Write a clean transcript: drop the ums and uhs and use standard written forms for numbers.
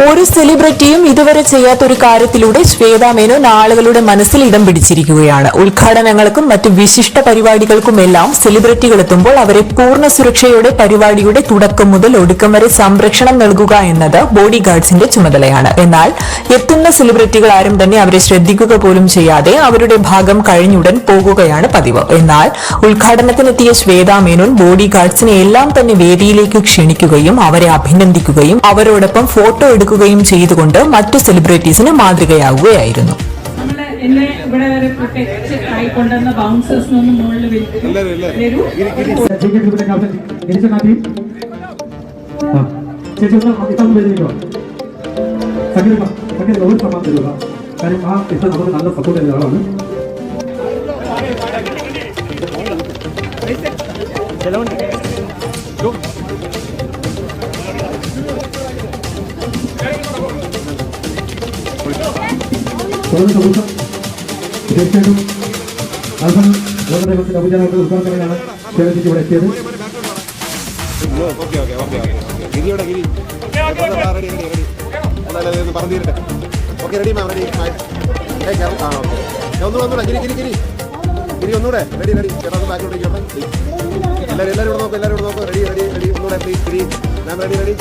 ഒരു സെലിബ്രിറ്റിയും ഇതുവരെ ചെയ്യാത്തൊരു കാര്യത്തിലൂടെ ശ്വേതാ മേനോൻ ആളുകളുടെ മനസ്സിൽ ഇടം പിടിച്ചിരിക്കുകയാണ്. ഉദ്ഘാടനങ്ങൾക്കും മറ്റ് വിശിഷ്ട പരിപാടികൾക്കുമെല്ലാം സെലിബ്രിറ്റികൾ എത്തുമ്പോൾ അവരെ പൂർണ്ണ സുരക്ഷയോടെ പരിപാടിയുടെ തുടക്കം മുതൽ ഒടുക്കം വരെ സംരക്ഷണം നൽകുക എന്നത് ബോഡി ഗാർഡ്സിന്റെ ചുമതലയാണ്. എന്നാൽ എത്തുന്ന സെലിബ്രിറ്റികൾ ആരും തന്നെ അവരെ ശ്രദ്ധിക്കുക പോലും ചെയ്യാതെ അവരുടെ ഭാഗം കഴിഞ്ഞുടൻ പോകുകയാണ് പതിവ്. എന്നാൽ ഉദ്ഘാടനത്തിനെത്തിയ ശ്വേതാ മേനോൻ ബോഡി ഗാർഡ്സിനെ എല്ലാം തന്നെ വേദിയിലേക്ക് ക്ഷണിക്കുകയും അവരെ അഭിനന്ദിക്കുകയും അവരോടൊപ്പം ഫോട്ടോ എടുക്കുകയും ചെയ്തുകൊണ്ട് മറ്റു സെലിബ്രിറ്റീസിന് മാതൃകയാവുകയായിരുന്നു. തീർച്ചയായിട്ടും അഭിജനങ്ങളുടെ ഉദ്ഘാടനത്തിനാണ് ക്ഷേത്രത്തിൽ ഇവിടെ എത്തിയത്. എല്ലാവരും നോക്കും, റെഡി ഒന്നുകൂടെ പ്ലീസ്. ഞാൻ റെഡി.